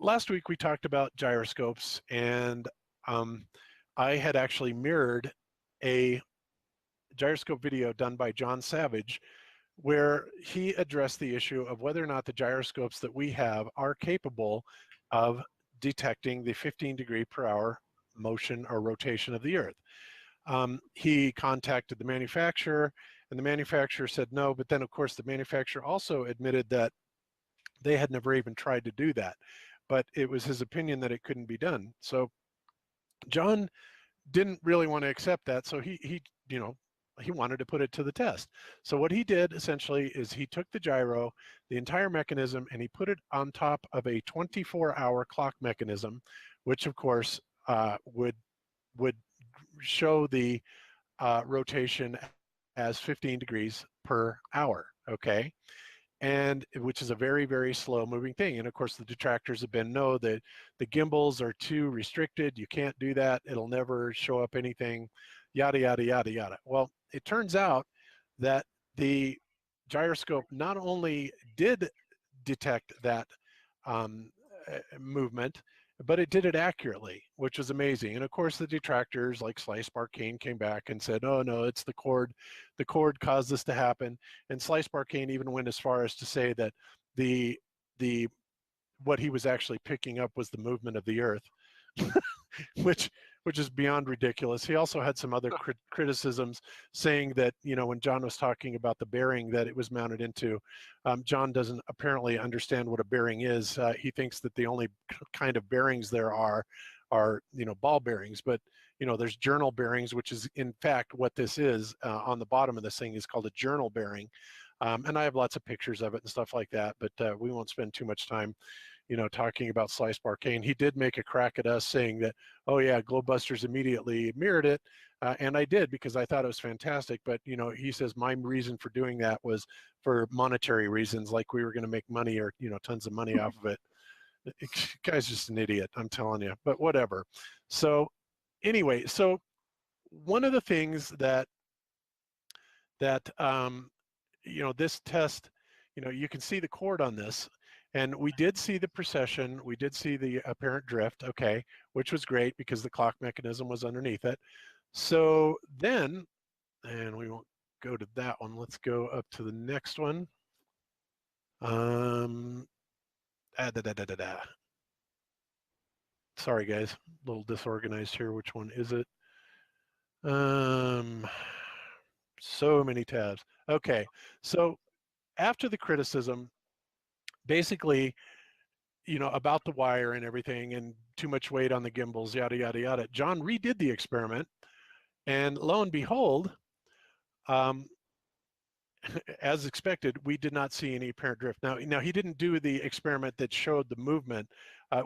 last week we talked about gyroscopes, and I had actually mirrored a gyroscope video done by John Savage where he addressed the issue of whether or not the gyroscopes that we have are capable of detecting the 15 degree per hour motion or rotation of the Earth. He contacted the manufacturer, and the manufacturer said no, but then of course the manufacturer also admitted that they had never even tried to do that, but it was his opinion that it couldn't be done. So John didn't really want to accept that, so he wanted to put it to the test. So what he did essentially is he took the gyro, the entire mechanism, and he put it on top of a 24-hour clock mechanism, which of course would show the rotation as 15 degrees per hour, okay? And which is a very, very slow moving thing. And of course the detractors have been, no, the gimbals are too restricted, you can't do that, it'll never show up anything, yada, yada, yada, yada. Well, it turns out that the gyroscope not only did detect that movement, but it did it accurately, which was amazing. And of course the detractors like Slice Barcane came back and said, oh no, it's the cord caused this to happen. And Slice Barcane even went as far as to say that what he was actually picking up was the movement of the Earth. which is beyond ridiculous. He also had some other criticisms saying that, you know, when John was talking about the bearing that it was mounted into, John doesn't apparently understand what a bearing is. He thinks that the only kind of bearings there are, you know, ball bearings, but, you know, there's journal bearings, which is in fact what this is. On the bottom of this thing is called a journal bearing. And I have lots of pictures of it and stuff like that, but we won't spend too much time, you know, talking about Slice Barcane. He did make a crack at us saying that, oh yeah, GLOBEBUSTERS immediately mirrored it, and I did because I thought it was fantastic. But you know, he says my reason for doing that was for monetary reasons, like we were going to make money or, you know, tons of money off of it. The guy's just an idiot, I'm telling you. But whatever. So anyway, so one of the things that you know, this test, you know, you can see the cord on this, and we did see the precession, we did see the apparent drift, okay, which was great because the clock mechanism was underneath it. So then, and we won't go to that one, let's go up to the next one. Sorry guys, a little disorganized here. Which one is it? So many tabs. Okay, so after the criticism, basically, you know, about the wire and everything and too much weight on the gimbals, yada, yada, yada, John redid the experiment, and lo and behold, as expected, we did not see any apparent drift. Now he didn't do the experiment that showed the movement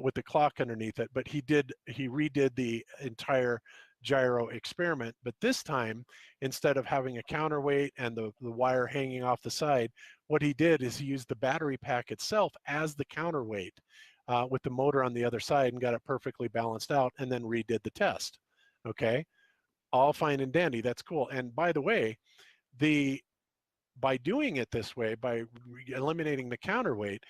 with the clock underneath it, but he redid the entire gyro experiment. But this time, instead of having a counterweight and the wire hanging off the side, what he did is he used the battery pack itself as the counterweight with the motor on the other side and got it perfectly balanced out, and then redid the test. Okay, all fine and dandy. That's cool. And by the way, by doing it this way, by eliminating the counterweight,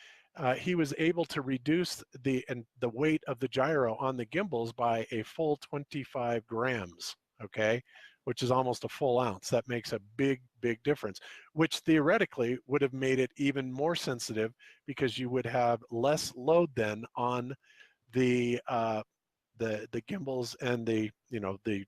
he was able to reduce the weight of the gyro on the gimbals by a full 25 grams, okay, which is almost a full ounce. That makes a big, big difference, which theoretically would have made it even more sensitive because you would have less load then on the gimbals and the, you know, the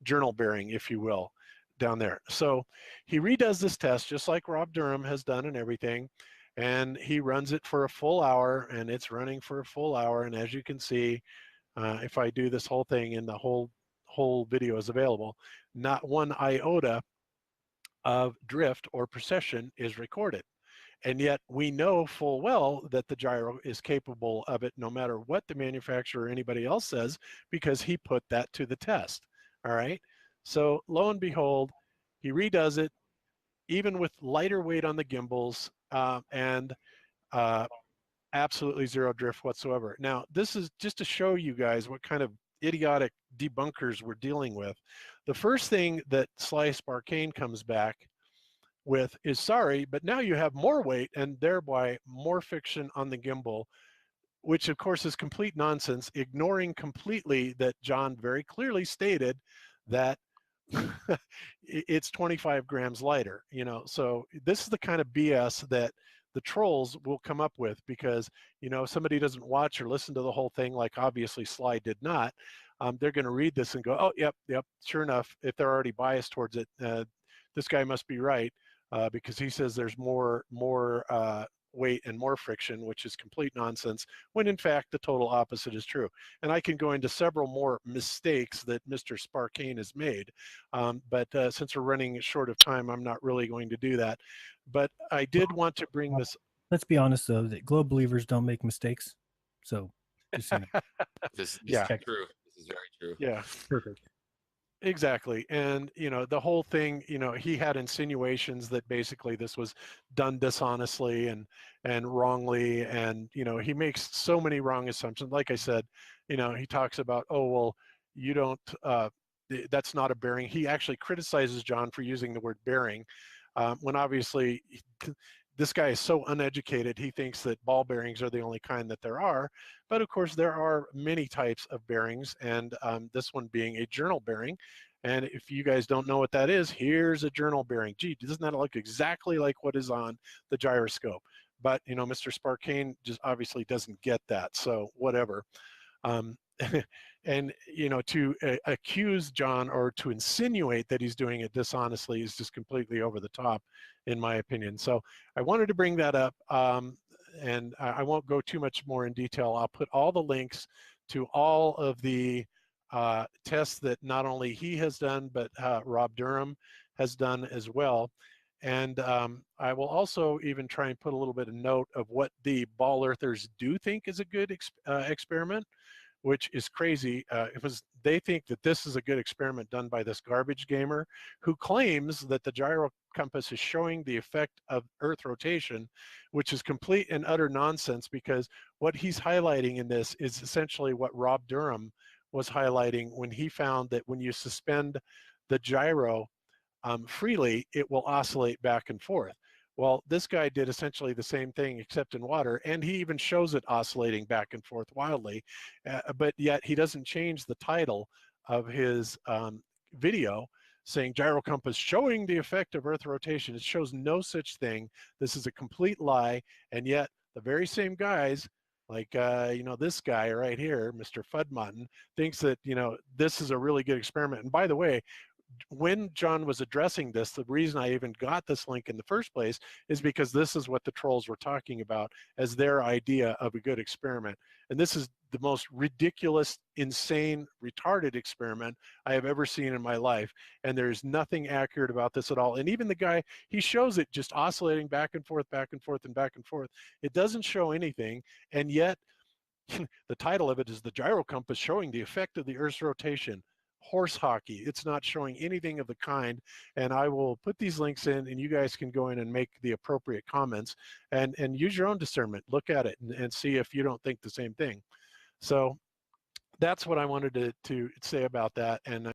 journal bearing, if you will, down there. So he redoes this test just like Rob Durham has done and everything, and he runs it for a full hour, and it's running for a full hour. And as you can see, if I do this whole thing, and the whole video is available, not one iota of drift or precession is recorded. And yet we know full well that the gyro is capable of it no matter what the manufacturer or anybody else says, because he put that to the test. All right. So lo and behold, he redoes it, even with lighter weight on the gimbals, and absolutely zero drift whatsoever. Now, this is just to show you guys what kind of idiotic debunkers we're dealing with. The first thing that Slice Barcane comes back with is, sorry, but now you have more weight and thereby more friction on the gimbal which of course is complete nonsense, ignoring completely that John very clearly stated that it's 25 grams lighter, you know. So this is the kind of BS that the trolls will come up with, because, you know, if somebody doesn't watch or listen to the whole thing, like obviously Sly did not, they're going to read this and go, oh, yep, sure enough, if they're already biased towards it, this guy must be right, because he says there's more weight and more friction, which is complete nonsense, when in fact the total opposite is true. And I can go into several more mistakes that Mr. Sparkane has made, but since we're running short of time, I'm not really going to do that. But I did want to bring this. Let's be honest, though, that globe believers don't make mistakes. So just, you know, This Yeah, is check. true. This is very true. yeah. Perfect. Exactly. And, you know, the whole thing, you know, he had insinuations that basically this was done dishonestly and wrongly. And, you know, he makes so many wrong assumptions. Like I said, you know, he talks about, oh, well, you don't, that's not a bearing. He actually criticizes John for using the word bearing, when obviously this guy is so uneducated, he thinks that ball bearings are the only kind that there are. But of course, there are many types of bearings, and this one being a journal bearing. And if you guys don't know what that is, here's a journal bearing. Gee, doesn't that look exactly like what is on the gyroscope? But, you know, Mr. Sparkane just obviously doesn't get that, so whatever. Um, and, you know, to accuse John or to insinuate that he's doing it dishonestly is just completely over the top, in my opinion. So I wanted to bring that up, and I won't go too much more in detail. I'll put all the links to all of the tests that not only he has done, but Rob Durham has done as well. And I will also even try and put a little bit of note of what the ball earthers do think is a good experiment, which is crazy. It was, they think that this is a good experiment done by this garbage gamer who claims that the gyro compass is showing the effect of Earth rotation, which is complete and utter nonsense, because what he's highlighting in this is essentially what Rob Durham was highlighting when he found that when you suspend the gyro freely, it will oscillate back and forth. Well, this guy did essentially the same thing except in water, and he even shows it oscillating back and forth wildly, but yet he doesn't change the title of his video saying gyro compass showing the effect of Earth rotation. It shows no such thing. This is a complete lie, and yet the very same guys, like you know, this guy right here, Mr. Fudmutton, thinks that, you know, this is a really good experiment. And by the way, when John was addressing this, the reason I even got this link in the first place is because this is what the trolls were talking about as their idea of a good experiment. And this is the most ridiculous, insane, retarded experiment I have ever seen in my life. And there's nothing accurate about this at all. And even the guy, he shows it just oscillating back and forth, back and forth, and back and forth. It doesn't show anything. And yet, the title of it is The Gyro Compass Showing the Effect of the Earth's Rotation. Horse hockey. It's not showing anything of the kind. And I will put these links in, and you guys can go in and make the appropriate comments and use your own discernment. Look at it and see if you don't think the same thing. So that's what I wanted to say about that. And